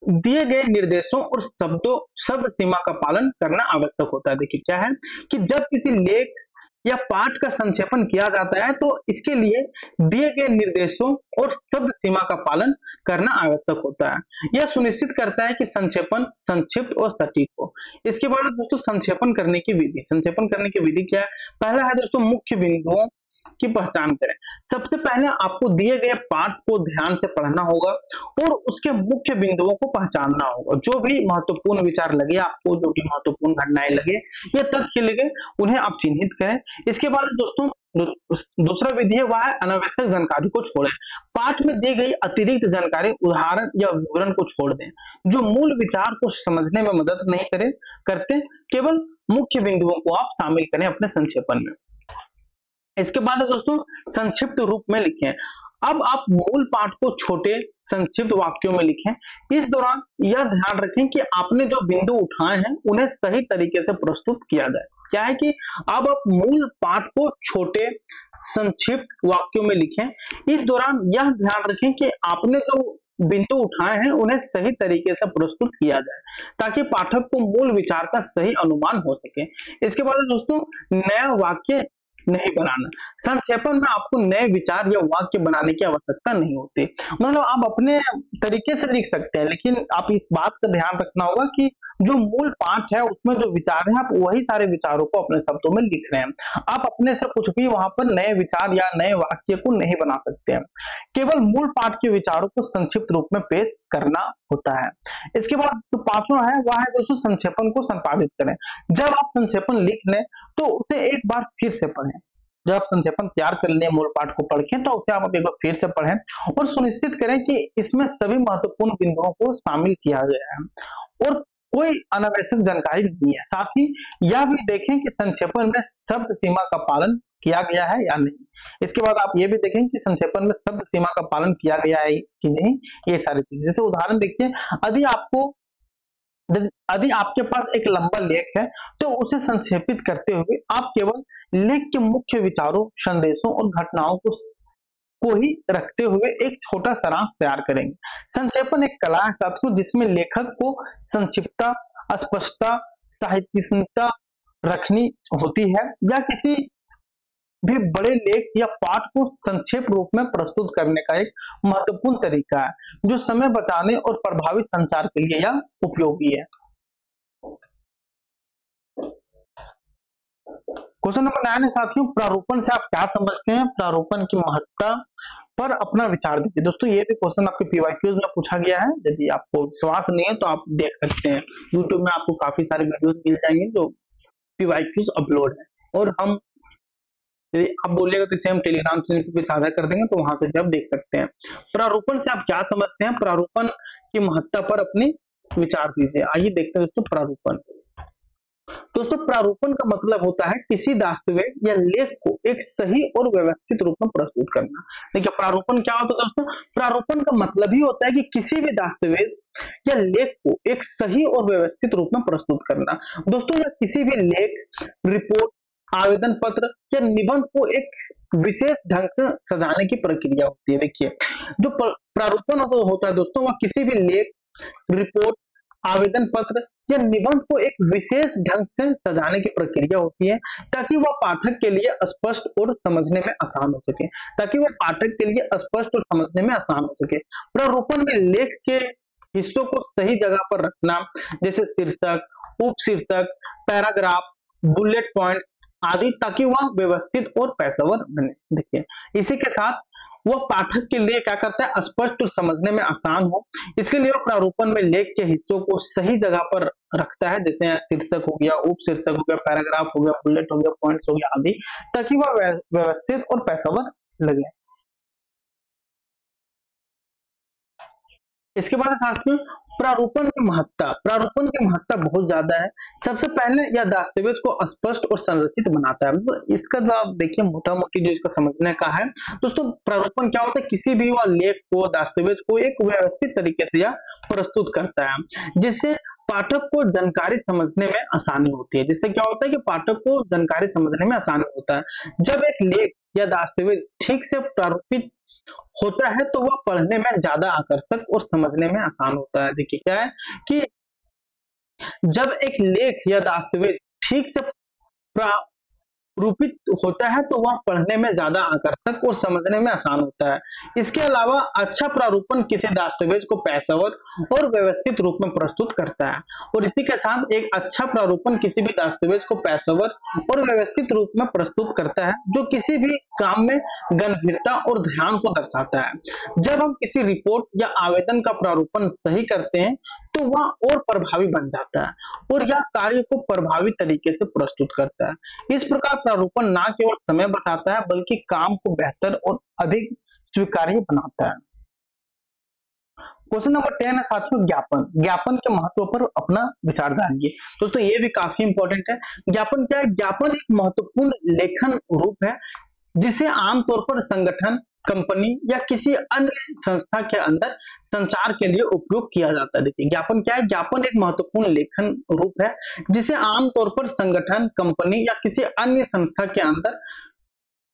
दिए गए निर्देशों और शब्द सीमा का पालन करना आवश्यक होता है। देखिए क्या है कि जब किसी लेख या पाठ का संक्षेपण किया जाता है तो इसके लिए दिए गए निर्देशों और शब्द सीमा का पालन करना आवश्यक होता है। यह सुनिश्चित करता है कि संक्षेपण संक्षिप्त और सटीक हो। इसके बाद दोस्तों संक्षेपण करने की विधि। संक्षेपण करने की विधि क्या है? पहला है दोस्तों मुख्य बिंदुओं की पहचान करें। सबसे पहले आपको दिए गए पाठ को ध्यान से पढ़ना होगा और उसके मुख्य बिंदुओं को पहचानना होगा। जो भी महत्वपूर्ण विचार लगे आपको, जो भी महत्वपूर्ण घटनाएं लगे या तथ्य लगे, उन्हें आप चिन्हित करें। इसके बाद दोस्तों दूसरा विधि है वह है अनावश्यक जानकारी को छोड़ें। पाठ में दी गई अतिरिक्त जानकारी, उदाहरण या विवरण को छोड़ दें जो मूल विचार को समझने में मदद नहीं करते। केवल मुख्य बिंदुओं को आप शामिल करें अपने संक्षेपण में। इसके बाद दोस्तों संक्षिप्त रूप में लिखें। अब आप मूल पाठ को छोटे संक्षिप्त वाक्यों में लिखें। इस दौरान यह ध्यान रखें कि आपने जो बिंदु उठाए हैं उन्हें सही तरीके से प्रस्तुत किया जाए। क्या है कि अब आप मूल पाठ को छोटे संक्षिप्त वाक्यों में लिखें। इस दौरान यह ध्यान रखें कि आपने जो बिंदु उठाए हैं उन्हें सही तरीके से प्रस्तुत किया जाए ताकि पाठक को मूल विचार का सही अनुमान हो सके। इसके बाद दोस्तों, नया वाक्य नहीं बनाना। संक्षेपण में आपको नए विचार या वाक्य बनाने की आवश्यकता नहीं होती, मतलब आप अपने तरीके से लिख सकते हैं, लेकिन आप इस बात का ध्यान रखना होगा कि जो मूल पाठ है उसमें जो विचार है आप वही सारे विचारों को अपने शब्दों में लिख रहे हैं। आप अपने से कुछ भी वहां पर नए विचार या नए वाक्य को नहीं बना सकते हैं, केवल मूल पाठ के विचारों को संक्षिप्त रूप में पेश करना होता है। इसके बाद जो पांचवा है वह है दोस्तों संक्षेपण को संपादित करें। जब आप संक्षेपण लिख लें तो उसे एक बार फिर से पढ़ें। जब आप संक्षेपण तैयार कर लें मूल पाठ को पढ़ें तो उसे आप एक बार फिर से पढ़ें और सुनिश्चित करें कि इसमें सभी महत्वपूर्ण बिंदुओं को शामिल किया गया है और कोई अनावश्यक जानकारी नहीं है। साथ ही यह भी देखें कि संक्षेपण में शब्द सीमा का पालन किया गया है या नहीं। इसके बाद आप ये भी देखें कि संक्षेपण में शब्द सीमा का पालन किया गया है कि नहीं, ये सारी चीजें। जैसे उदाहरण देखिए, यदि आपके पास एक लंबा लेख है तो उसे संक्षेपित करते हुए आप केवल लेख के मुख्य विचारों, संदेशों और घटनाओं को ही रखते हुए एक छोटा सारांश तैयार करेंगे। संक्षेपण एक कला है साथियों जिसमें लेखक को संक्षिप्तता, स्पष्टता, साहित्यिकता रखनी होती है या किसी भी बड़े लेख या पाठ को संक्षेप रूप में प्रस्तुत करने का एक महत्वपूर्ण तरीका है जो समय बचाने और प्रभावी संचार के लिए यह उपयोगी है। क्वेश्चन नंबर 9 है साथियों, प्रारूपण से आप क्या समझते हैं? प्रारूपण की महत्ता पर अपना विचार दीजिए। दोस्तों ये भी क्वेश्चन आपके पीवाईक्यूज में पूछा गया है। यदि आपको विश्वास नहीं है तो आप देख सकते हैं, यूट्यूब में आपको काफी सारे वीडियोस मिल जाएंगे जो पीवाईक्यूज अपलोड है। और हम यदि आप बोलिएगा तो इसे हम टेलीग्राम चैनल पे साझा कर देंगे, तो वहां पे भी आप देख सकते हैं। प्रारूपण से आप क्या समझते हैं? प्रारूपण की महत्ता पर अपनी विचार दीजिए। आइए देखते हैं दोस्तों प्रारूपण। दोस्तों प्रारूपण का मतलब होता है किसी दस्तावेज या लेख को एक सही और व्यवस्थित रूप में प्रस्तुत करना। देखिए प्रारूपण क्या होता है दोस्तों? प्रारूपण का मतलब ही होता है कि किसी भी दस्तावेज या लेख को एक सही और व्यवस्थित रूप में प्रस्तुत करना। दोस्तों या किसी भी लेख, रिपोर्ट, आवेदन पत्र या निबंध को एक विशेष ढंग से सजाने की प्रक्रिया होती है। देखिए जो प्रारूपण होता है दोस्तों, वह किसी भी लेख, रिपोर्ट, आवेदन पत्र या निबंध को एक विशेष ढंग से सजाने की प्रक्रिया होती है ताकि वह पाठक के लिए स्पष्ट और समझने में आसान हो सके, प्रारूपण में लेख के हिस्सों को सही जगह पर रखना, जैसे शीर्षक, उपशीर्षक, पैराग्राफ, बुलेट पॉइंट आदि, ताकि वह व्यवस्थित और पेशेवर बने। देखिए इसी के साथ वह पाठक के लिए क्या करता है? स्पष्ट और समझने में आसान हो। इसके लिए वह प्रारूपण में लेख के हिस्सों को सही जगह पर रखता है, जैसे शीर्षक हो गया, उपशीर्षक हो गया, पैराग्राफ हो गया, बुलेट हो गया, पॉइंट्स हो गया आदि, ताकि वह व्यवस्थित और पेशेवर लगे। इसके बाद साथियों प्रारूपण की महत्ता बहुत ज्यादा है। सबसे पहले यह दस्तावेज को स्पष्ट और संरचित बनाता है। तो इसका जो आप देखिए मोटा मोटी जो इसका समझने का है दोस्तों, प्रारूपण क्या होता है? किसी भी वह लेख को, दस्तावेज को एक व्यवस्थित तरीके से यह प्रस्तुत करता है जिससे पाठक को जानकारी समझने में आसानी होती है। जिससे क्या होता है कि पाठक को जानकारी समझने में आसानी होता है। जब एक लेख या दस्तावेज ठीक से प्रारूपित होता है तो वह पढ़ने में ज्यादा आकर्षक और समझने में आसान होता है। देखिए क्या है कि जब एक लेख या दस्तावेज ठीक से रूपित होता है तो वह पढ़ने में ज्यादा आकर्षक और समझने में आसान होता है। इसके अलावा अच्छा प्रारूपण किसी दस्तावेज को पेशेवर और व्यवस्थित रूप में प्रस्तुत करता है। और इसी के साथ एक अच्छा प्रारूपण किसी भी दस्तावेज को पेशेवर और व्यवस्थित रूप में प्रस्तुत करता है जो किसी भी काम में गंभीरता और ध्यान को दर्शाता है। जब हम किसी रिपोर्ट या आवेदन का प्रारूपण सही करते हैं तो वह और प्रभावी बन जाता है और यह कार्य को प्रभावी तरीके से प्रस्तुत करता है। इस प्रकार प्रारूपण न केवल समय बचाता है बल्कि काम को बेहतर और अधिक स्वीकार्य बनाता है। क्वेश्चन नंबर 10 है साथियों ज्ञापन के महत्व पर अपना विचार डालिए। दोस्तों ये भी काफी इंपॉर्टेंट है। ज्ञापन क्या है? ज्ञापन एक महत्वपूर्ण लेखन रूप है जिसे आमतौर पर संगठन, कंपनी या किसी अन्य संस्था के अंदर संचार के लिए उपयोग किया जाता है। देखिए ज्ञापन क्या है? ज्ञापन एक महत्वपूर्ण लेखन रूप है जिसे आमतौर पर संगठन, कंपनी या किसी अन्य संस्था के अंदर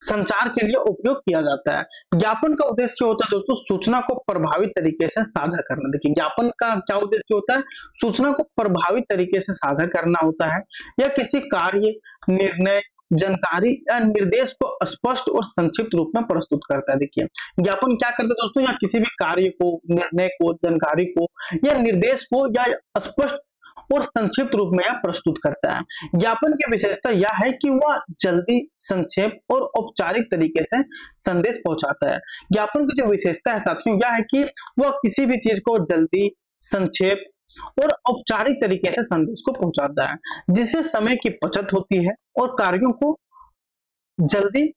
संचार के लिए उपयोग किया जाता है। ज्ञापन का उद्देश्य होता है दोस्तों सूचना को प्रभावी तरीके से साझा करना। देखिए ज्ञापन का क्या उद्देश्य होता है, सूचना को प्रभावी तरीके से साझा करना होता है, या किसी कार्य, निर्णय, जानकारी या निर्देश को स्पष्ट और संक्षिप्त रूप में प्रस्तुत करता है। देखिए ज्ञापन क्या करता है दोस्तों, या किसी भी कार्य को, निर्णय को, जानकारी को या निर्देश को या स्पष्ट और संक्षिप्त रूप में यह प्रस्तुत करता है। ज्ञापन की विशेषता यह है कि वह जल्दी, संक्षेप और औपचारिक तरीके से संदेश पहुंचाता है। ज्ञापन की जो विशेषता है साथियों यह है कि वह किसी भी चीज को जल्दी, संक्षेप और औपचारिक तरीके से संदेश को पहुंचाता है, जिससे समय की बचत होती है और कार्यों को जल्दी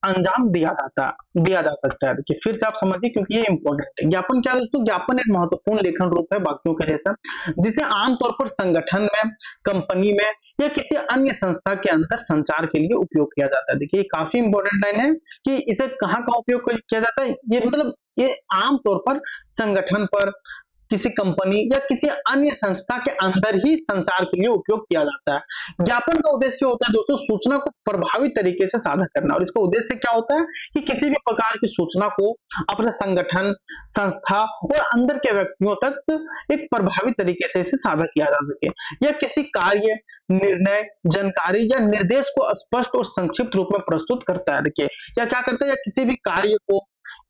अंजाम दिया जा सकता है। देखिए फिर से आप समझिए क्योंकि ये इंपॉर्टेंट है। ज्ञापन क्या है दोस्तों, ज्ञापन एक महत्वपूर्ण लेखन रूप है वाक्यों के जैसा, जिसे आमतौर पर संगठन में, कंपनी में या किसी अन्य संस्था के अंदर संचार के लिए उपयोग किया जाता है। देखिए काफी इंपॉर्टेंट लाइन है कि इसे कहाँ उपयोग किया जाता है। ये मतलब ये आमतौर पर संगठन पर, किसी कंपनी या किसी अन्य संस्था के अंदर ही संचार के लिए उपयोग किया जाता है। ज्ञापन का उद्देश्य होता है दोस्तों सूचना को प्रभावी तरीके से साझा करना, और इसका उद्देश्य क्या होता है कि किसी भी प्रकार की सूचना को अपने संगठन, संस्था और अंदर के व्यक्तियों तक एक प्रभावी तरीके से इसे साझा किया जा सके, या किसी कार्य, निर्णय, जानकारी या निर्देश को स्पष्ट और संक्षिप्त रूप में प्रस्तुत करता है। देखिए या क्या करता है, या किसी भी कार्य को,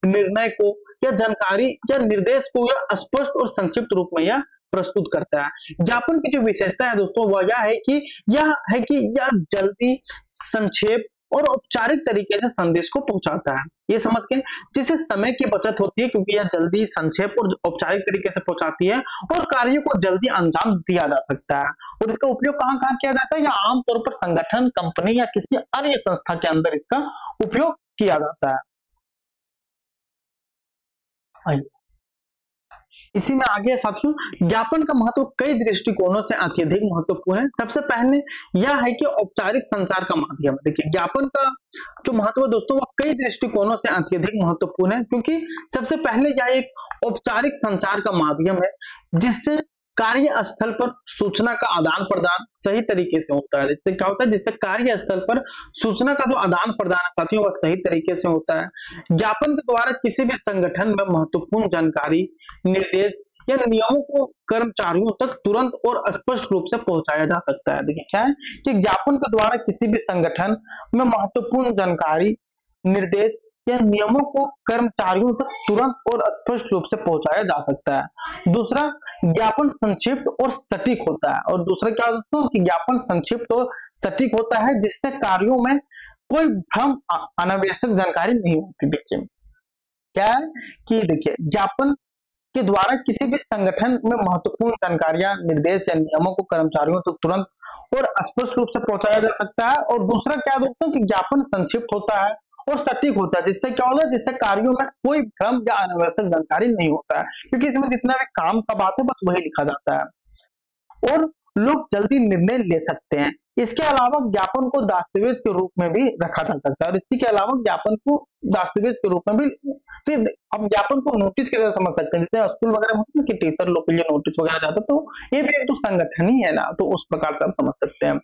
निर्णय को या जानकारी या निर्देश को यह स्पष्ट और संक्षिप्त रूप में यह प्रस्तुत करता है। ज्ञापन की जो विशेषता है दोस्तों वह यह है कि यह जल्दी, संक्षेप और औपचारिक तरीके से संदेश को पहुंचाता है। ये समझ के जिससे समय की बचत होती है, क्योंकि यह जल्दी, संक्षेप और औपचारिक तरीके से पहुंचाती है और कार्यों को जल्दी अंजाम दिया जा सकता है। और इसका उपयोग कहाँ कहाँ किया जाता है, या आमतौर पर संगठन, कंपनी या किसी अन्य संस्था के अंदर इसका उपयोग किया जाता है। इसी में आगे साथियों ज्ञापन का महत्व कई दृष्टिकोणों से अत्यधिक महत्वपूर्ण है। सबसे पहले यह है कि औपचारिक संचार का माध्यम। देखिए ज्ञापन का जो महत्व है दोस्तों वह कई दृष्टिकोणों से अत्यधिक महत्वपूर्ण है, क्योंकि सबसे पहले यह एक औपचारिक संचार का माध्यम है, जिससे कार्य स्थल पर सूचना का आदान प्रदान सही तरीके से होता है। जिससे क्या होता है, जिससे कार्य स्थल पर सूचना का जो आदान प्रदान है साथियों वह सही तरीके से होता है। ज्ञापन के द्वारा किसी भी संगठन में महत्वपूर्ण जानकारी, निर्देश या नियमों को कर्मचारियों तक तुरंत और स्पष्ट रूप से पहुंचाया जा सकता है। देखिए क्या है कि ज्ञापन के द्वारा किसी भी संगठन में महत्वपूर्ण जानकारी, निर्देश या नियमों को कर्मचारियों तक तुरंत और स्पष्ट रूप से पहुंचाया जा सकता है। दूसरा, ज्ञापन संक्षिप्त और सटीक होता है। और दूसरा क्या दोस्तों कि ज्ञापन संक्षिप्त और सटीक होता है, जिससे कार्यों में कोई भ्रम, अनावश्यक जानकारी नहीं होती। देखिए क्या है कि देखिए ज्ञापन के द्वारा किसी भी संगठन में महत्वपूर्ण जानकारियां, निर्देश या नियमों को कर्मचारियों तक तुरंत और स्पष्ट रूप से पहुंचाया जा सकता है। और दूसरा क्या दोस्तों कि ज्ञापन संक्षिप्त होता है और सटीक होता है, जिससे क्या होता है, जिससे कार्यों में कोई भ्रम या अनावश्यक जानकारी नहीं होता है, क्योंकि इसमें जितना भी काम का बात है बस वही लिखा जाता है और लोग जल्दी निर्णय ले सकते हैं। इसके अलावा ज्ञापन को दस्तावेज के रूप में भी रखा जा सकता है, और इसके अलावा ज्ञापन को दस्तावेज के रूप में भी, फिर अब ज्ञापन को नोटिस की तरह समझ सकते हैं, जैसे स्कूल वगैरह में कि टीचर लोग के लिए नोटिस वगैरह जाता है, तो ये भी एक तो संगठन ही है ना, तो उस प्रकार से आप समझ सकते हैं।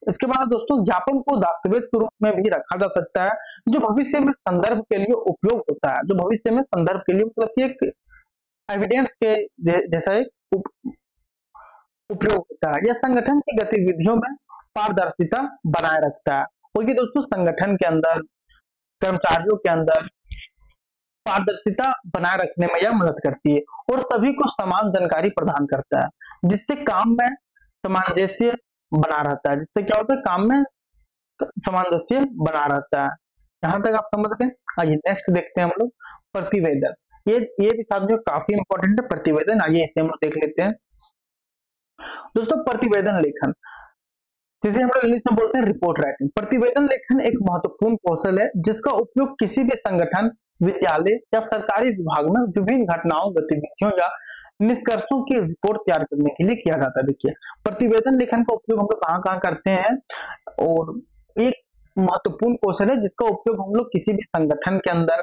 इसके बाद दोस्तों ज्ञापन को दस्तावेज के रूप में भी रखा जा सकता है, जो भविष्य में संदर्भ के लिए उपयोग होता है। जो भविष्य में संदर्भ के लिए मतलब कि एक एविडेंस के जैसा एक उपयोग होता है। यह संगठन की गतिविधियों में पारदर्शिता बनाए रखता है, क्योंकि दोस्तों संगठन के अंदर, कर्मचारियों के अंदर पारदर्शिता बनाए रखने में यह मदद करती है और सभी को समान जानकारी प्रदान करता है, जिससे काम में सामंजस्य बना रहता है। जिससे क्या होता है, काम में सामंजस्य बना रहता है। यहां तक आप समझ गए। आइए नेक्स्ट देखते हैं हम लोग प्रतिवेदन। ये भी साथियों काफी इंपॉर्टेंट है प्रतिवेदन। आइए इसे हम लोग देख लेते हैं। दोस्तों प्रतिवेदन लेखन, जिसे हम लोग इंग्लिश में बोलते हैं रिपोर्ट राइटिंग। प्रतिवेदन लेखन एक महत्वपूर्ण कौशल है जिसका उपयोग किसी भी संगठन, विद्यालय या सरकारी विभाग में विभिन्न घटनाओं, गतिविधियों या निष्कर्षों की रिपोर्ट तैयार करने के लिए किया जाता है। देखिए प्रतिवेदन लेखन का उपयोग हम लोग कहाँ करते हैं, और एक महत्वपूर्ण कौशल है जिसका उपयोग हम लोग किसी भी संगठन के अंदर,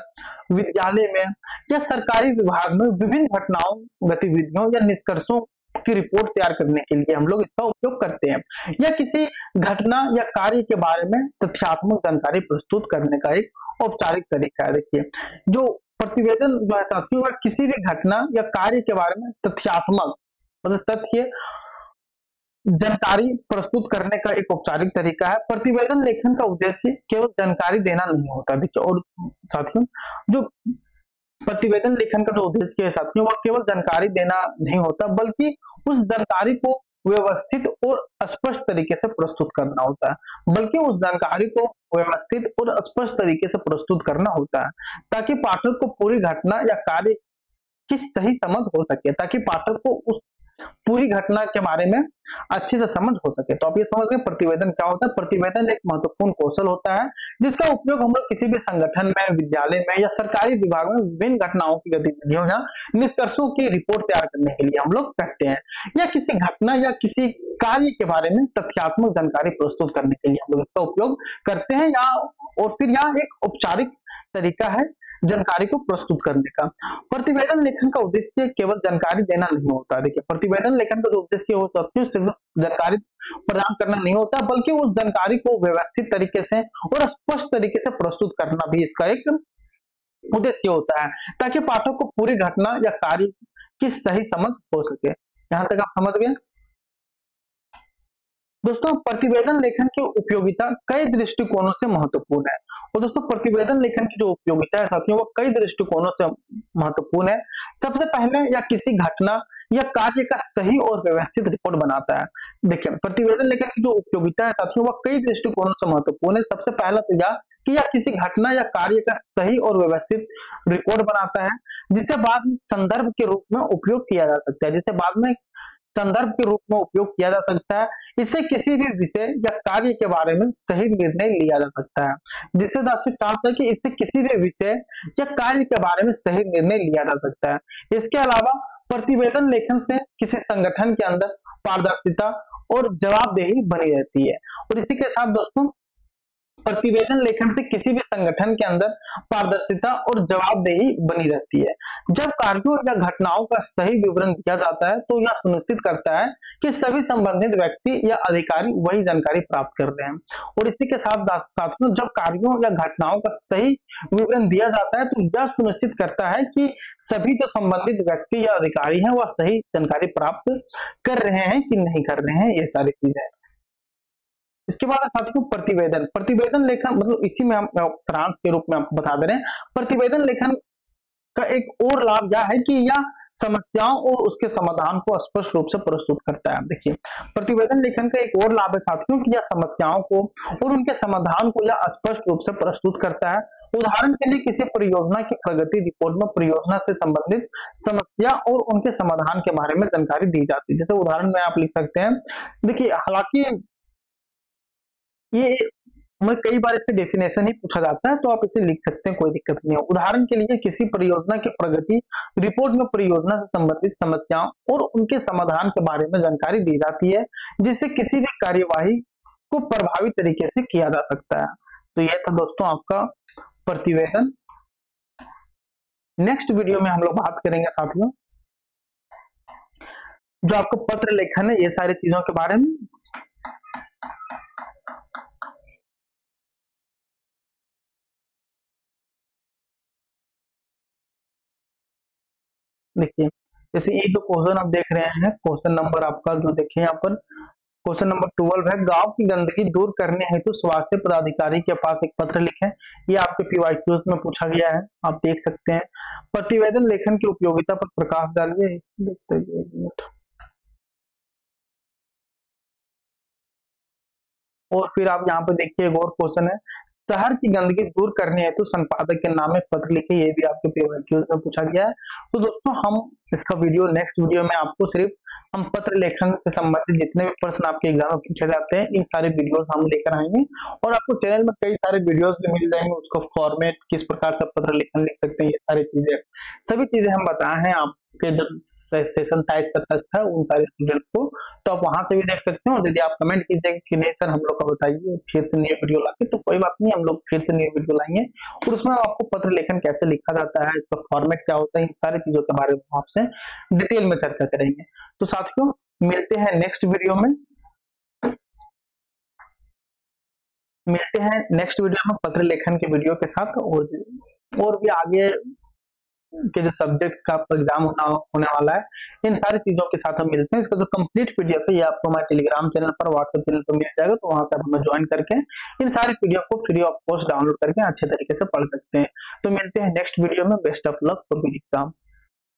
विद्यालय में या सरकारी विभाग में विभिन्न घटनाओं, गतिविधियों या निष्कर्षों की रिपोर्ट तैयार करने के लिए हम लोग इसका उपयोग करते हैं, या किसी घटना या कार्य के बारे में तथ्यात्मक जानकारी प्रस्तुत करने का एक औपचारिक तरीका है। देखिए, जो प्रतिवेदन जो है साथियों, वह किसी भी घटना या कार्य के बारे में तथ्यात्मक मतलब तथ्य जानकारी प्रस्तुत करने का एक औपचारिक तरीका है। प्रतिवेदन लेखन का उद्देश्य केवल जानकारी देना नहीं होता। देखिए, और साथियों, जो प्रतिवेदन लेखन का जो उद्देश्य है साथियों, वह केवल जानकारी देना नहीं होता, बल्कि उस जानकारी को व्यवस्थित और स्पष्ट तरीके से प्रस्तुत करना होता है, बल्कि उस जानकारी को व्यवस्थित और स्पष्ट तरीके से प्रस्तुत करना होता है, ताकि पाठक को पूरी घटना या कार्य की सही समझ हो सके, ताकि पाठक को उस पूरी घटना के बारे में अच्छे से समझ हो सके। तो आप ये समझ गए प्रतिवेदन क्या होता है। प्रतिवेदन एक महत्वपूर्ण कौशल होता है, जिसका उपयोग हम लोग किसी भी संगठन में, विद्यालय में या सरकारी विभाग में विभिन्न घटनाओं की गतिविधियों या निष्कर्षों की रिपोर्ट तैयार करने के लिए हम लोग करते हैं, या किसी घटना या किसी कार्य के बारे में तथ्यात्मक जानकारी प्रस्तुत करने के लिए हम लोग इसका उपयोग करते हैं, या और फिर यहाँ एक औपचारिक तरीका है जानकारी को प्रस्तुत करने का। प्रतिवेदन लेखन का उद्देश्य केवल जानकारी देना नहीं होता। देखिए, प्रतिवेदन लेखन का जो उद्देश्य हो सकती है सिर्फ जानकारी प्रदान करना नहीं होता, बल्कि उस जानकारी को व्यवस्थित तरीके से और स्पष्ट तरीके से प्रस्तुत करना भी इसका एक उद्देश्य होता है, ताकि पाठक को पूरी घटना या कार्य की सही समझ हो सके। यहां तक आप समझ गए दोस्तों। प्रतिवेदन लेखन की उपयोगिता कई दृष्टिकोणों से महत्वपूर्ण है। और दोस्तों, प्रतिवेदन लेखन की जो उपयोगिता है साथियों, वो कई दृष्टिकोणों से महत्वपूर्ण है। सबसे पहले, या किसी घटना या कार्य का सही और व्यवस्थित रिपोर्ट बनाता है। देखिए, प्रतिवेदन लेखन की जो उपयोगिता है साथियों, वो कई दृष्टिकोणों से महत्वपूर्ण है। सबसे पहला तो यह कि यह किसी घटना या कार्य का सही और व्यवस्थित रिपोर्ट बनाता है, जिसे बाद में संदर्भ के रूप में उपयोग किया जा सकता है, जिसे बाद में संदर्भ के रूप में उपयोग किया जा सकता है। इससे किसी भी विषय या कार्य के बारे में सही निर्णय लिया जा सकता है, जिससे आपसे कहा था कि इससे किसी भी विषय या कार्य के बारे में सही निर्णय लिया जा सकता है। इसके अलावा प्रतिवेदन लेखन से किसी संगठन के अंदर पारदर्शिता और जवाबदेही बनी रहती है। और इसी के साथ दोस्तों, प्रतिवेदन लेखन से किसी भी संगठन के अंदर पारदर्शिता और जवाबदेही बनी रहती है। जब कार्यों या घटनाओं का सही विवरण दिया जाता है, तो यह सुनिश्चित करता है कि सभी संबंधित व्यक्ति या अधिकारी वही जानकारी प्राप्त कर रहे हैं। और इसी के साथ साथियों, जब कार्यों या घटनाओं का सही विवरण दिया जाता है, तो यह सुनिश्चित करता है कि सभी जो संबंधित व्यक्ति या अधिकारी हैं, वह सही जानकारी प्राप्त कर रहे हैं कि नहीं कर रहे हैं, ये सारी चीजें। इसके बाद साथियों, प्रतिवेदन प्रतिवेदन लेखन मतलब इसी में हम सारांश के रूप में आपको बता दे रहे हैं। प्रतिवेदन लेखन का एक और लाभ यह है कि यह समस्याओं और उसके समाधान को स्पष्ट रूप से प्रस्तुत करता है। देखिए, प्रतिवेदन लेखन का एक और लाभ है साथियों कि यह समस्याओं को और उनके समाधान को यह स्पष्ट रूप से प्रस्तुत करता है। उदाहरण के लिए, किसी परियोजना की प्रगति रिपोर्ट में परियोजना से संबंधित समस्या और उनके समाधान के बारे में जानकारी दी जाती है। जैसे उदाहरण में आप लिख सकते हैं। देखिए, हालांकि ये मैं कई बार इससे डेफिनेशन ही पूछा जाता है, तो आप इसे लिख सकते हैं, कोई दिक्कत नहीं है। उदाहरण के लिए, किसी परियोजना की प्रगति रिपोर्ट में परियोजना से संबंधित समस्याओं और उनके समाधान के बारे में जानकारी दी जाती है, जिससे किसी भी कार्यवाही को प्रभावी तरीके से किया जा सकता है। तो यह था दोस्तों आपका प्रतिवेदन। नेक्स्ट वीडियो में हम लोग बात करेंगे साथियों, जो आपको पत्र लेखन है, ये सारी चीजों के बारे में। देखिए, जैसे ये जो क्वेश्चन आप देख रहे हैं, क्वेश्चन नंबर आपका जो देखिए यहाँ पर क्वेश्चन नंबर 12 है, गांव की गंदगी दूर करने हेतु स्वास्थ्य पदाधिकारी के पास एक पत्र लिखें। ये आपके पीवाईक्यूज में पूछा गया है, आप देख सकते हैं। प्रतिवेदन लेखन की उपयोगिता पर प्रकाश डालिए। देखते हैं, एक मिनट। और फिर आप यहाँ पे देखिए, एक और क्वेश्चन है, शहर की गंदगी दूर करने हेतु संपादक के नाम में पत्र लिखे। ये भी आपके पीवाईक्यूज में पूछा गया है। तो दोस्तों, हम इसका वीडियो नेक्स्ट वीडियो में आपको सिर्फ हम पत्र लेखन से संबंधित जितने भी प्रश्न आपके एग्जाम में पूछे जाते हैं, इन सारे वीडियोस हम लेकर आएंगे। और आपको चैनल में कई सारे वीडियोस भी मिल जाएंगे, उसको फॉर्मेट किस प्रकार से पत्र लेखन लिख सकते हैं, ये सारी चीजें सभी चीजें हम बताए हैं। आपके जो सेशन टाइप का टेस्ट है, उन सारे स्टूडेंट को तो आप वहां से भी देख सकते हो। यदि आप कमेंट कीजिएगा कि नहीं सर हम लोग को बताइए फिर से नई वीडियो लाके, तो कोई बात नहीं, हम लोग फिर से नई वीडियो लाएंगे और उसमें आपको पत्र लेखन कैसे लिखा जाता है, इसका फॉर्मेट क्या होता है, इन सारी चीजों के बारे में आपसे डिटेल में चर्चा करेंगे। तो साथियों मिलते हैं नेक्स्ट वीडियो में, पत्र लेखन के वीडियो के साथ, और भी आगे के जो सब्जेक्ट्स का आपका एग्जाम होने वाला है, इन सारी चीजों के साथ हम मिलते हैं। इसका जो कंप्लीट पीडीएफ है ये आपको हमारे टेलीग्राम चैनल पर, व्हाट्सएप चैनल पर मिल जाएगा, तो वहां पर हमें ज्वाइन करके इन सारी पीडीएफ को फ्री ऑफ कॉस्ट डाउनलोड करके अच्छे तरीके से पढ़ सकते हैं। तो मिलते हैं नेक्स्ट वीडियो में। Best of luck for good exam.